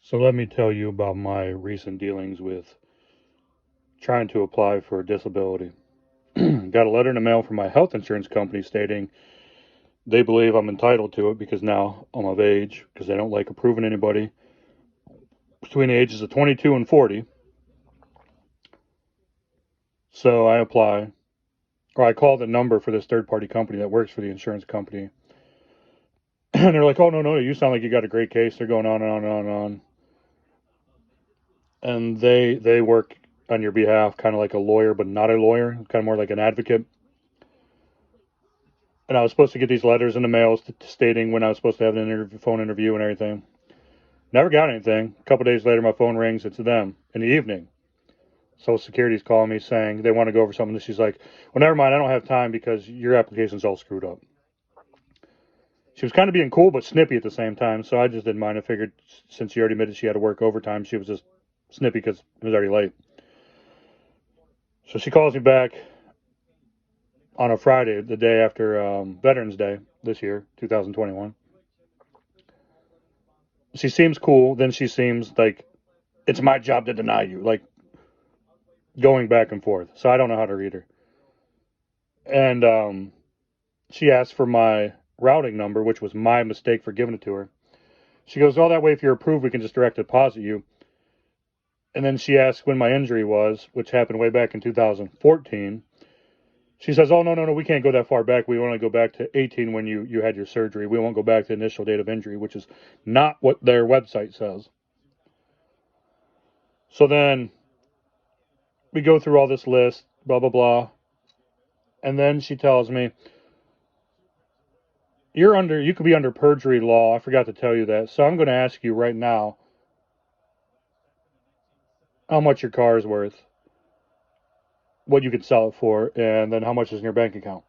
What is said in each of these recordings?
So let me tell you about my recent dealings with trying to apply for disability. Got a letter in the mail from my health insurance company stating they believe I'm entitled to it because now I'm of age, because they don't like approving anybody between the ages of 22 and 40. So I apply, or I call the number for this third party company that works for the insurance company. And they're like, oh, no, no, you sound like you got a great case. They're going on and on and on and on. And they work on your behalf, kind of like a lawyer, but not a lawyer, kind of more like an advocate. And I was supposed to get these letters in the mail stating when I was supposed to have an phone interview and everything. Never got anything. A couple days later, my phone rings. It's them in the evening. Social Security's calling me saying they want to go over something. She's like, well, never mind. I don't have time because your application's all screwed up. She was kind of being cool but snippy at the same time, so I just didn't mind. I figured since she already admitted she had to work overtime, she was just snippy because it was already late. So she calls me back on a Friday, the day after Veterans Day this year, 2021. She seems cool. Then she seems like it's my job to deny you, like going back and forth. So I don't know how to read her. And she asked for my routing number, which was my mistake for giving it to her. She goes, oh, that way if you're approved, we can just direct deposit you. And then she asked when my injury was, which happened way back in 2014. She says, oh, no, no, no, we can't go that far back. We want to go back to 18 when you had your surgery. We won't go back to the initial date of injury, which is not what their website says. So then we go through all this list, blah, blah, blah. And then she tells me, you could be under perjury law. I forgot to tell you that. So I'm going to ask you right now how much your car is worth, what you could sell it for, and then how much is in your bank account.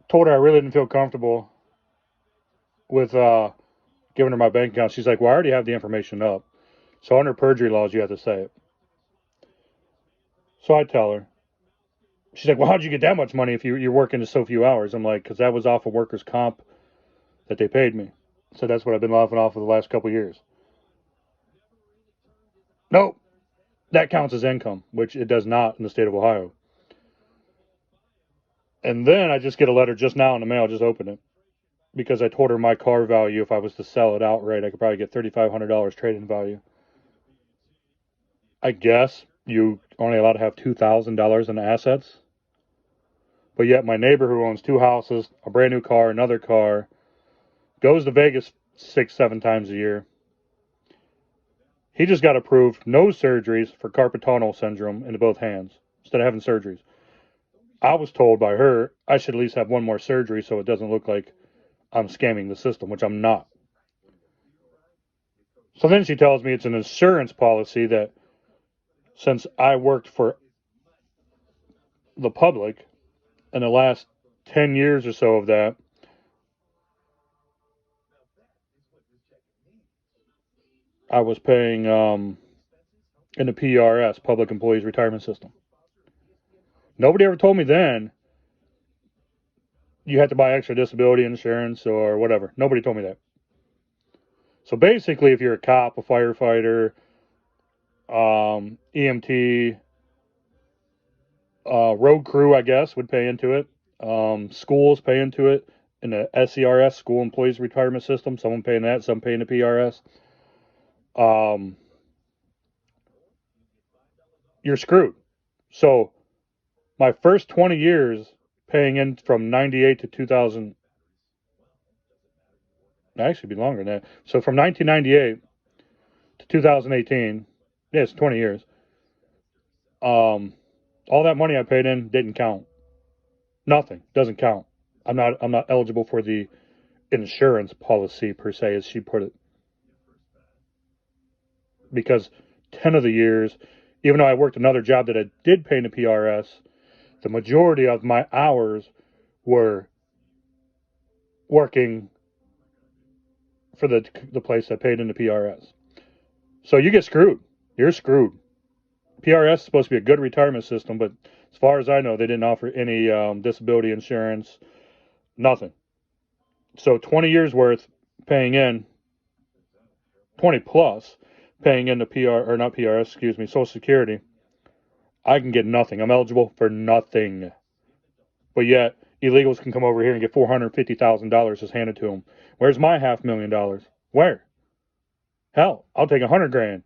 Told her I really didn't feel comfortable with giving her my bank account. She's like, well, I already have the information up. So under perjury laws, you have to say it. So I tell her. She's like, well, how'd you get that much money if you're working just so few hours? I'm like, because that was off of workers' comp that they paid me. So that's what I've been laughing off for the last couple of years. Nope, that counts as income, which it does not in the state of Ohio. And then I just get a letter just now in the mail, just open it. Because I told her my car value, if I was to sell it outright, I could probably get $3,500 trade-in value. I guess you only allowed to have $2,000 in assets. But yet my neighbor who owns two houses, a brand new car, another car, goes to Vegas 6, 7 times a year. He just got approved no surgeries for carpal tunnel syndrome in both hands instead of having surgeries. I was told by her I should at least have one more surgery so it doesn't look like I'm scamming the system, which I'm not. So then she tells me it's an insurance policy that since I worked for the public in the last 10 years or so of that, I was paying in the PRS, Public Employees Retirement System. Nobody ever told me then you had to buy extra disability insurance or whatever. Nobody told me that. So basically, if you're a cop, a firefighter, EMT, road crew, I guess, would pay into it. Schools pay into it in the SERS, School Employees Retirement System. Someone paying that, some paying the PRS. Um, you're screwed. So my first 20 years paying in from 98 to 2000, actually be longer than that. So from 1998 to 2018, yeah, it's 20 years. Um, all that money I paid in didn't count. Nothing doesn't count. I'm not eligible for the insurance policy per se, as she put it, because 10 of the years, even though I worked another job that I did pay in the PRS, the majority of my hours were working for the place that paid in the PRS. So you get screwed. You're screwed. PRS is supposed to be a good retirement system, but as far as I know, they didn't offer any disability insurance, nothing. So 20 years worth paying in, 20 plus, paying into PR, or not PRS, excuse me, Social Security, I can get nothing. I'm eligible for nothing. But yet, illegals can come over here and get $450,000 just handed to them. Where's my $500,000? Where? Hell, I'll take 100 grand.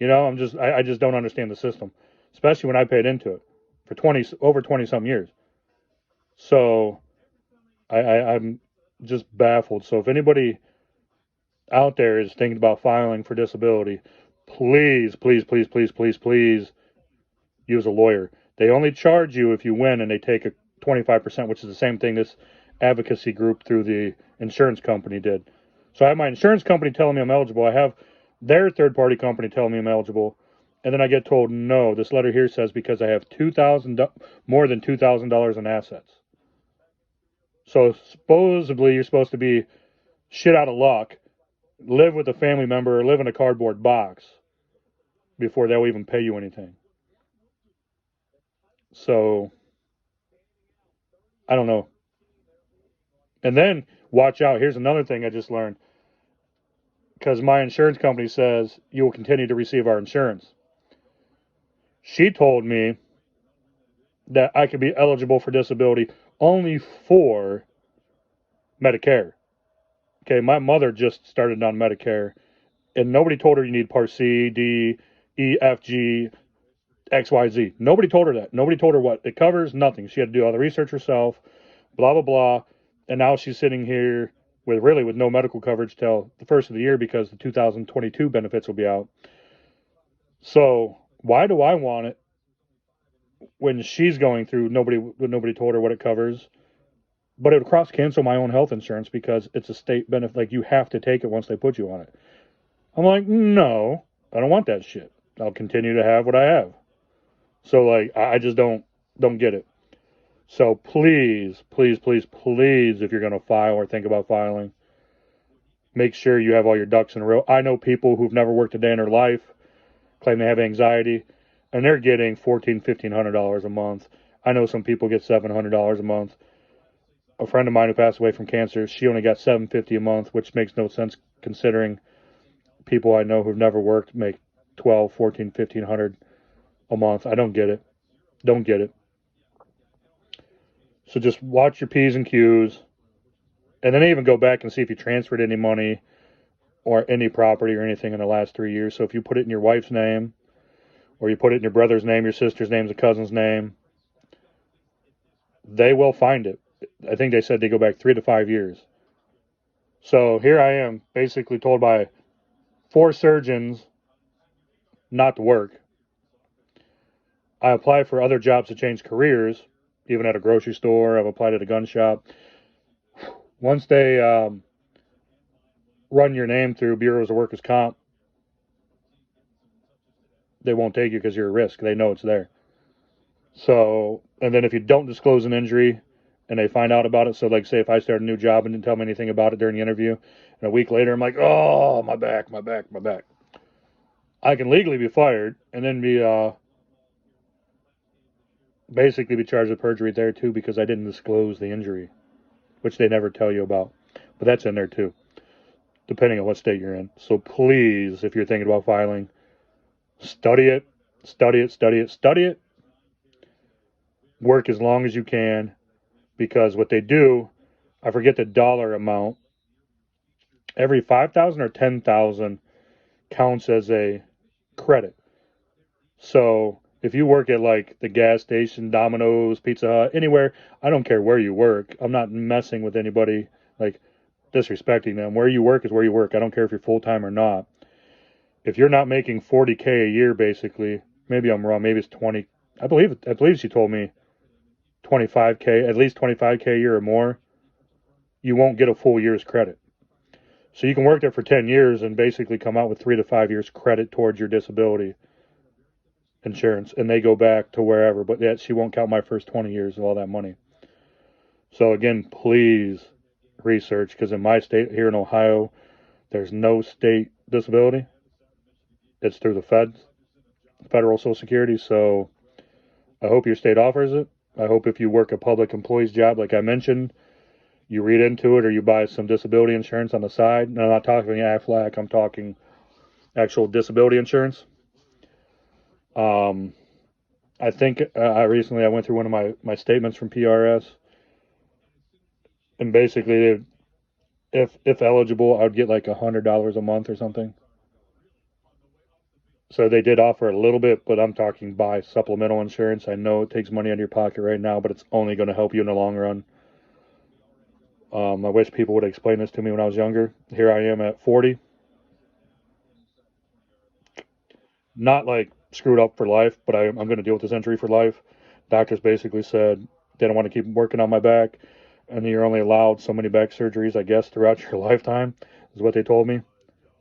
I just don't understand the system, especially when I paid into it for over 20 some years. So I'm just baffled. So if anybody out there is thinking about filing for disability, please, please, please, please, please, please use a lawyer. They only charge you if you win, and they take a 25%, which is the same thing this advocacy group through the insurance company did. So I have my insurance company telling me I'm eligible. I have their third party company telling me I'm eligible. And then I get told, no, this letter here says because I have more than $2,000 in assets. So supposedly you're supposed to be shit out of luck, live with a family member, or live in a cardboard box before they'll even pay you anything. So I don't know. And then watch out. Here's another thing I just learned. Because my insurance company says you will continue to receive our insurance. She told me that I could be eligible for disability only for Medicare. Okay, my mother just started on Medicare, and nobody told her you need Part C, D, E, F, G, X, Y, Z. Nobody told her that. Nobody told her what it covers. Nothing. She had to do all the research herself. Blah blah blah. And now she's sitting here with no medical coverage till the first of the year because the 2022 benefits will be out. So why do I want it when she's going through nobody told her what it covers? But it would cross cancel my own health insurance because it's a state benefit. Like you have to take it once they put you on it. I'm like, no, I don't want that shit. I'll continue to have what I have. So like I just don't get it. So please, please, please, please, if you're gonna file or think about filing, make sure you have all your ducks in a row. I know people who've never worked a day in their life claim they have anxiety, and they're getting $1,400-$1,500 a month. I know some people get $700 a month. A friend of mine who passed away from cancer, she only got $750 a month, which makes no sense considering people I know who've never worked make $1,200, $1,400, $1,500 a month. I don't get it. Don't get it. So just watch your P's and Q's, and then even go back and see if you transferred any money or any property or anything in the last 3 years. So if you put it in your wife's name, or you put it in your brother's name, your sister's name, a cousin's name, they will find it. I think they said they go back 3 to 5 years. So here I am, basically told by 4 surgeons not to work. I apply for other jobs to change careers, even at a grocery store. I've applied at a gun shop. Once they run your name through bureaus of workers' comp, they won't take you because you're a risk. They know it's there. So, and then if you don't disclose an injury and they find out about it, so like say if I start a new job and didn't tell me anything about it during the interview, and a week later I'm like, oh, my back, my back, my back. I can legally be fired and then be basically be charged with perjury there too because I didn't disclose the injury, which they never tell you about. But that's in there too, depending on what state you're in. So please, if you're thinking about filing, study it, study it, study it, study it. Work as long as you can, because what they do, I forget the dollar amount, every 5,000 or 10,000 counts as a credit. So if you work at like the gas station, Domino's, Pizza Hut, anywhere, I don't care where you work. I'm not messing with anybody, like disrespecting them. Where you work is where you work. I don't care if you're full time or not. If you're not making 40K a year, basically, maybe I'm wrong. Maybe it's 20. I believe she told me 25K, at least 25K a year or more. You won't get a full year's credit. So you can work there for 10 years and basically come out with 3 to 5 years credit towards your disability insurance, and they go back to wherever. But yet she won't count my first 20 years of all that money. So again, please research, because in my state here in Ohio, there's no state disability. It's through the federal Social Security. So I hope your state offers it. I hope if you work a public employee's job, like I mentioned, you read into it or you buy some disability insurance on the side. And I'm not talking Aflac. I'm talking actual disability insurance. I think I recently I went through one of my statements from PRS, and basically, if eligible, I would get like $100 a month or something. So they did offer a little bit, but I'm talking buy supplemental insurance. I know it takes money out of your pocket right now, but it's only going to help you in the long run. I wish people would explain this to me when I was younger. Here I am at 40, not like screwed up for life, but I'm going to deal with this injury for life. Doctors basically said they don't want to keep working on my back, and you're only allowed so many back surgeries, I guess, throughout your lifetime, is what they told me.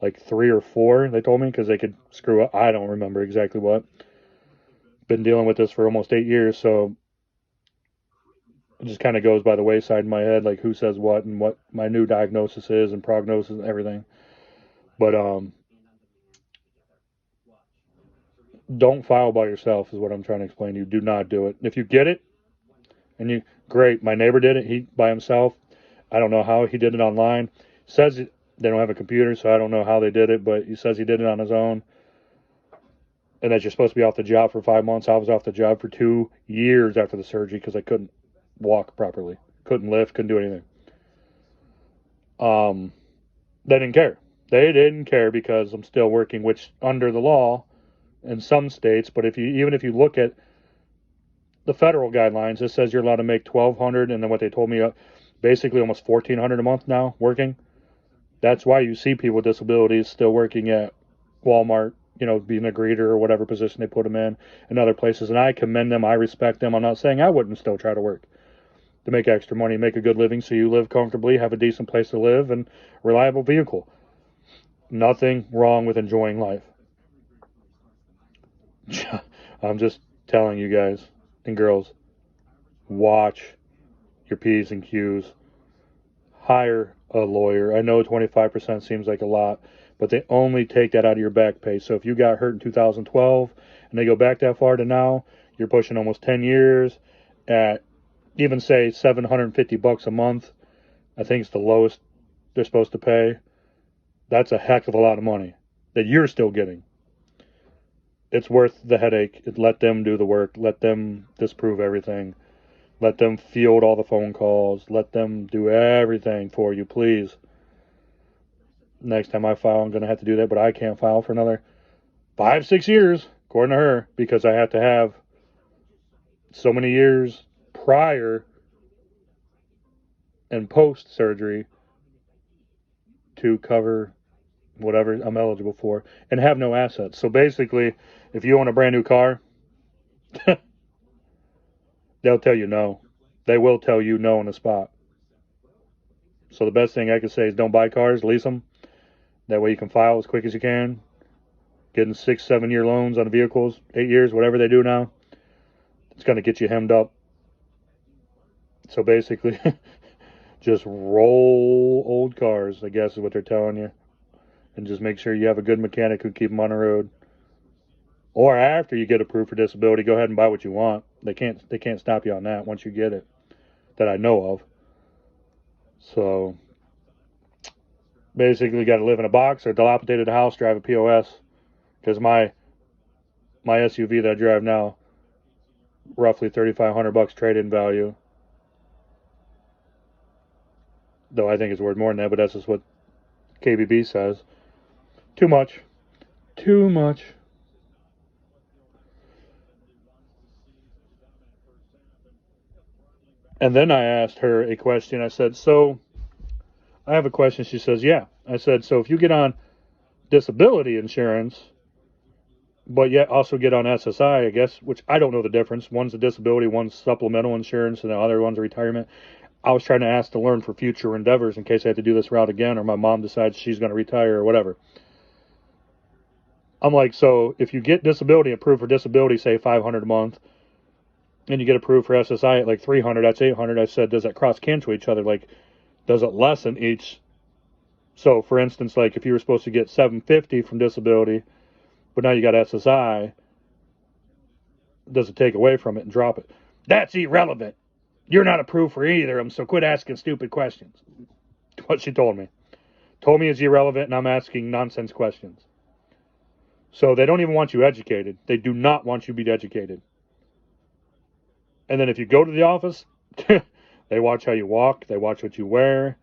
Like 3 or 4, they told me, because they could screw up. I don't remember exactly what. Been dealing with this for almost 8 years, so it just kind of goes by the wayside in my head, like who says what and what my new diagnosis is and prognosis and everything. But don't file by yourself is what I'm trying to explain to you. Do not do it. If you get it, and you, great. My neighbor did it. He by himself. I don't know how he did it online. Says they don't have a computer, so I don't know how they did it. But he says he did it on his own, and that you're supposed to be off the job for 5 months. I was off the job for 2 years after the surgery because I couldn't walk properly, couldn't lift, couldn't do anything. They didn't care. They didn't care because I'm still working, which under the law in some states. But even if you look at the federal guidelines, it says you're allowed to make $1,200, and then what they told me, basically almost $1,400 a month now working. That's why you see people with disabilities still working at Walmart, being a greeter or whatever position they put them in, and other places. And I commend them. I respect them. I'm not saying I wouldn't still try to work to make extra money, make a good living, so you live comfortably, have a decent place to live, and a reliable vehicle. Nothing wrong with enjoying life. I'm just telling you guys and girls, watch your P's and Q's. Hire a lawyer. I know 25% seems like a lot, but they only take that out of your back pay. So if you got hurt in 2012 and they go back that far to now, you're pushing almost 10 years at even say $750 a month. I think it's the lowest they're supposed to pay. That's a heck of a lot of money that you're still getting. It's worth the headache. Let them do the work. Let them disprove everything. Let them field all the phone calls. Let them do everything for you, please. Next time I file, I'm going to have to do that, but I can't file for another 5-6 years, according to her, because I have to have so many years prior and post surgery to cover whatever I'm eligible for and have no assets. So basically, if you own a brand new car, they'll tell you no. They will tell you no on the spot. So the best thing I could say is don't buy cars, lease them. That way you can file as quick as you can. Getting 6-7 year loans on vehicles, 8 years, whatever they do now, it's going to get you hemmed up. So basically, just roll old cars, I guess is what they're telling you. And just make sure you have a good mechanic who keep them on the road. Or after you get approved for disability, go ahead and buy what you want. They can't stop you on that once you get it, that I know of. So basically, got to live in a box or a dilapidated house, drive a POS. Because my SUV that I drive now, roughly $3,500 trade-in value. Though I think it's worth more than that, but that's just what KBB says. Too much. Too much. And then I asked her a question. I said, so I have a question. She says, yeah. I said, so if you get on disability insurance, but yet also get on SSI, I guess, which I don't know the difference. One's a disability, one's supplemental insurance, and the other one's a retirement. I was trying to ask to learn for future endeavors in case I had to do this route again or my mom decides she's going to retire or whatever. I'm like, so if you get disability approved for disability, say $500 a month, and you get approved for SSI at like $300, that's $800. I said, does that cross cancel each other? Like, does it lessen each? So, for instance, like if you were supposed to get $750 from disability, but now you got SSI, does it take away from it and drop it? That's irrelevant. You're not approved for either of them, so quit asking stupid questions. What she told me. Told me it's irrelevant, and I'm asking nonsense questions. So they don't even want you educated. They do not want you to be educated. And then if you go to the office, they watch how you walk, they watch what you wear,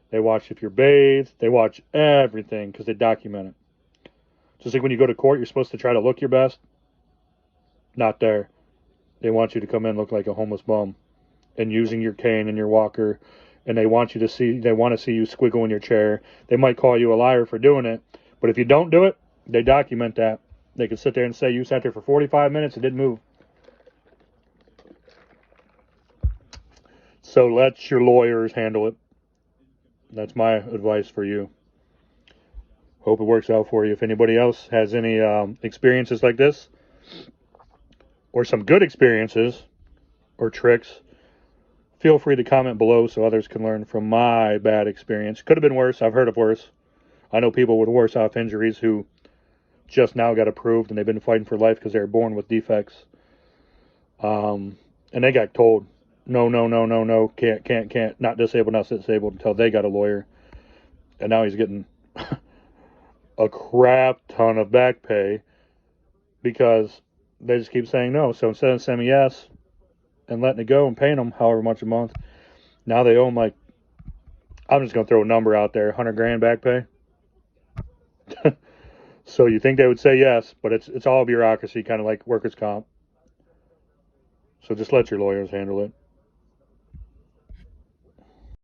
they watch if you're bathed, they watch everything because they document it. Just like when you go to court, you're supposed to try to look your best. Not there. They want you to come in look like a homeless bum and using your cane and your walker, and they want to see you squiggle in your chair. They might call you a liar for doing it, but if you don't do it, they document that. They can sit there and say you sat there for 45 minutes and didn't move. So let your lawyers handle it. That's my advice for you. Hope it works out for you. If anybody else has any experiences like this, or some good experiences or tricks, feel free to comment below so others can learn from my bad experience. Could have been worse. I've heard of worse. I know people with worse off injuries who just now got approved and they've been fighting for life because they were born with defects. And they got told, no, no, no, no, no, can't, not disabled, until they got a lawyer. And now he's getting a crap ton of back pay because they just keep saying no. So instead of saying yes and letting it go and paying them however much a month, now they owe them like, I'm just going to throw a number out there, 100 grand back pay. So you think they would say yes, but it's all bureaucracy, kind of like workers' comp. So just let your lawyers handle it.